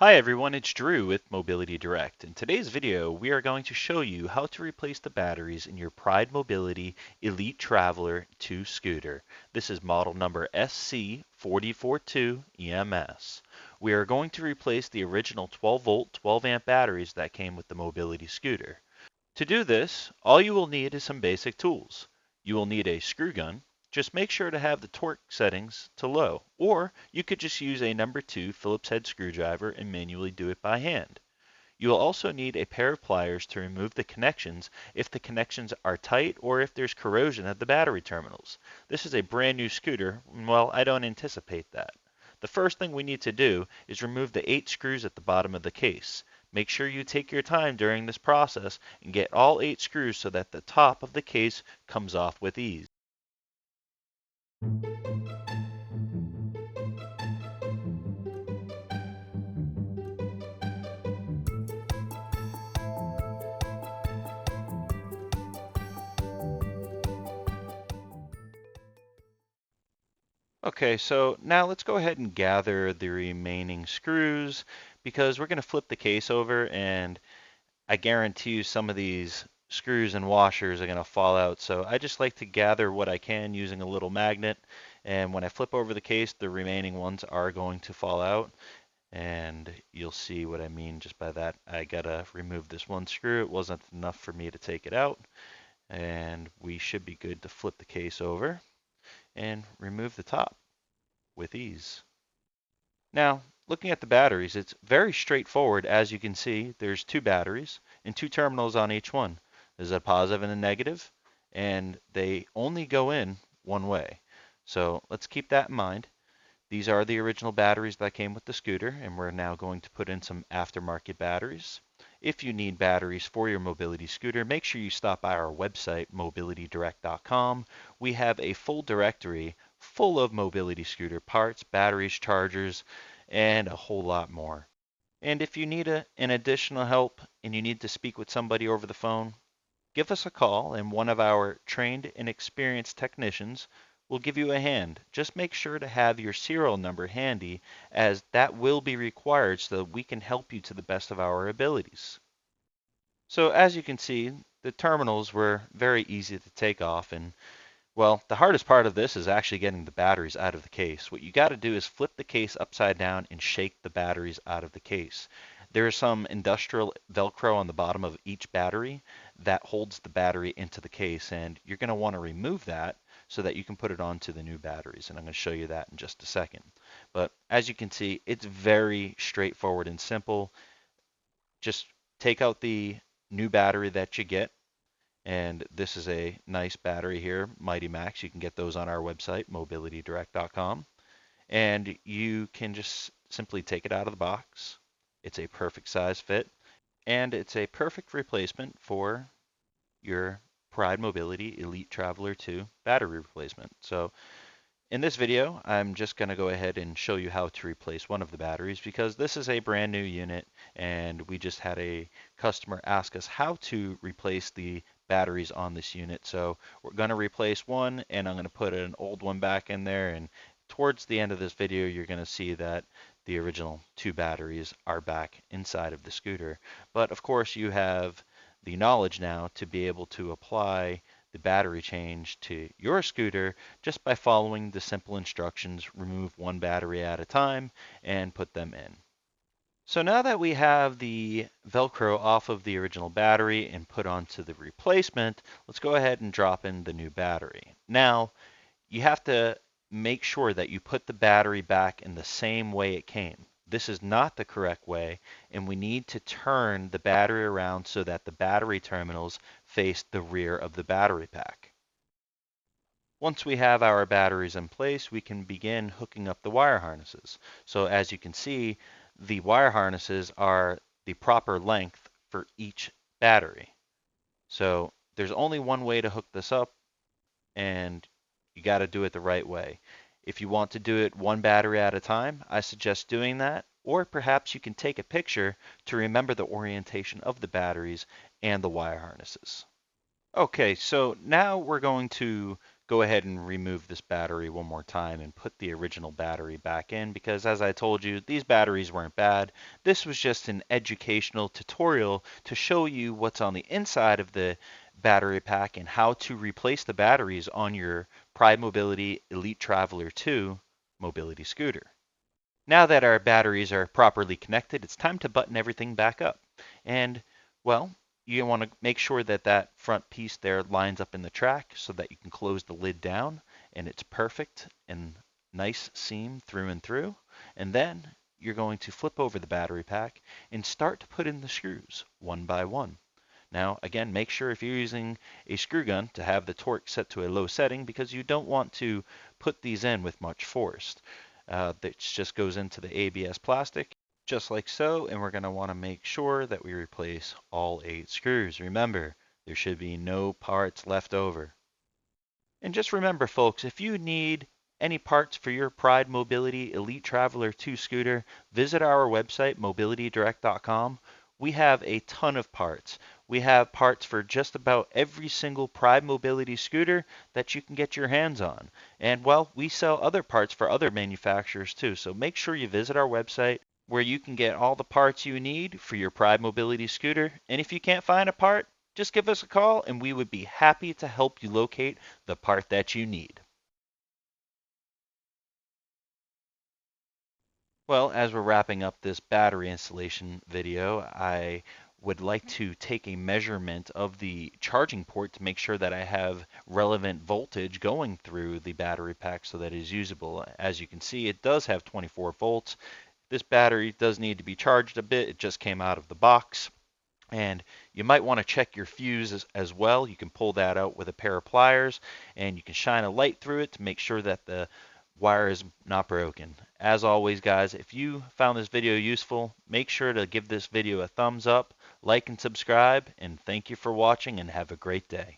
Hi everyone, it's Drew with Mobility Direct. In today's video, we are going to show you how to replace the batteries in your Pride Mobility Elite Traveler 2 scooter. This is model number SC442EMS. We are going to replace the original 12 volt, 12 amp batteries that came with the Mobility scooter. To do this, all you will need is some basic tools. You will need a screw gun. Just make sure to have the torque settings to low, or you could just use a number 2 Phillips head screwdriver and manually do it by hand. You will also need a pair of pliers to remove the connections if the connections are tight or if there's corrosion at the battery terminals. This is a brand new scooter, and well, I don't anticipate that. The first thing we need to do is remove the 8 screws at the bottom of the case. Make sure you take your time during this process and get all 8 screws so that the top of the case comes off with ease. Okay, so now let's go ahead and gather the remaining screws because we're going to flip the case over, and I guarantee you some of these screws and washers are going to fall out. So I just like to gather what I can using a little magnet, and when I flip over the case, the remaining ones are going to fall out. And you'll see what I mean just by that. I gotta remove this one screw. It wasn't enough for me to take it out. And we should be good to flip the case over and remove the top with ease. Now, looking at the batteries, it's very straightforward. As you can see, there's 2 batteries and 2 terminals on each one. There's a positive and a negative, and they only go in one way. So let's keep that in mind. These are the original batteries that came with the scooter, and we're now going to put in some aftermarket batteries. If you need batteries for your mobility scooter, make sure you stop by our website, mobilitydirect.com. We have a full directory full of mobility scooter parts, batteries, chargers, and a whole lot more. And if you need an additional help and you need to speak with somebody over the phone, give us a call, and one of our trained and experienced technicians will give you a hand. Just make sure to have your serial number handy, as that will be required so that we can help you to the best of our abilities. So as you can see, the terminals were very easy to take off, and well, the hardest part of this is actually getting the batteries out of the case. What you got to do is flip the case upside down and shake the batteries out of the case. There is some industrial Velcro on the bottom of each battery that holds the battery into the case, and you're going to want to remove that so that you can put it onto the new batteries, and I'm going to show you that in just a second. But as you can see, it's very straightforward and simple. Just take out the new battery that you get, and this is a nice battery here, Mighty Max. You can get those on our website, mobilitydirect.com. And you can just simply take it out of the box. It's a perfect size fit, and it's a perfect replacement for your Pride Mobility Elite Traveler 2 battery replacement. So in this video, I'm just going to go ahead and show you how to replace one of the batteries, because this is a brand new unit and we just had a customer ask us how to replace the batteries on this unit. So we're going to replace one, and I'm going to put an old one back in there, and towards the end of this video you're going to see that the original 2 batteries are back inside of the scooter. But of course you have the knowledge now to be able to apply the battery change to your scooter just by following the simple instructions. Remove one battery at a time and put them in. So now that we have the Velcro off of the original battery and put onto the replacement, let's go ahead and drop in the new battery. Now, you have to make sure that you put the battery back in the same way it came. This is not the correct way, and we need to turn the battery around so that the battery terminals face the rear of the battery pack. Once we have our batteries in place, we can begin hooking up the wire harnesses. So as you can see, the wire harnesses are the proper length for each battery. So there's only one way to hook this up, and you got to do it the right way. If you want to do it one battery at a time, I suggest doing that, or perhaps you can take a picture to remember the orientation of the batteries and the wire harnesses. Okay, so now we're going to go ahead and remove this battery one more time and put the original battery back in, because as I told you, these batteries weren't bad. This was just an educational tutorial to show you what's on the inside of the battery pack and how to replace the batteries on your Pride Mobility Elite Traveler 2 mobility scooter. Now that our batteries are properly connected, it's time to button everything back up. And, well, you want to make sure that that front piece there lines up in the track so that you can close the lid down and it's perfect and nice seam through and through. And then you're going to flip over the battery pack and start to put in the screws one by one. Now, again, make sure if you're using a screw gun to have the torque set to a low setting, because you don't want to put these in with much force. That just goes into the ABS plastic, just like so, and we're going to want to make sure that we replace all 8 screws. Remember, there should be no parts left over. And just remember, folks, if you need any parts for your Pride Mobility Elite Traveler 2 scooter, visit our website, mobilitydirect.com. We have a ton of parts. We have parts for just about every single Pride Mobility scooter that you can get your hands on. And, well, we sell other parts for other manufacturers too. So make sure you visit our website where you can get all the parts you need for your Pride Mobility scooter. And if you can't find a part, just give us a call and we would be happy to help you locate the part that you need. Well, as we're wrapping up this battery installation video, I would like to take a measurement of the charging port to make sure that I have relevant voltage going through the battery pack so that it is usable. As you can see, it does have 24 volts. This battery does need to be charged a bit. It just came out of the box. And you might want to check your fuse as well. You can pull that out with a pair of pliers and you can shine a light through it to make sure that the wire is not broken. As always, guys, if you found this video useful, make sure to give this video a thumbs up, like and subscribe, and thank you for watching and have a great day.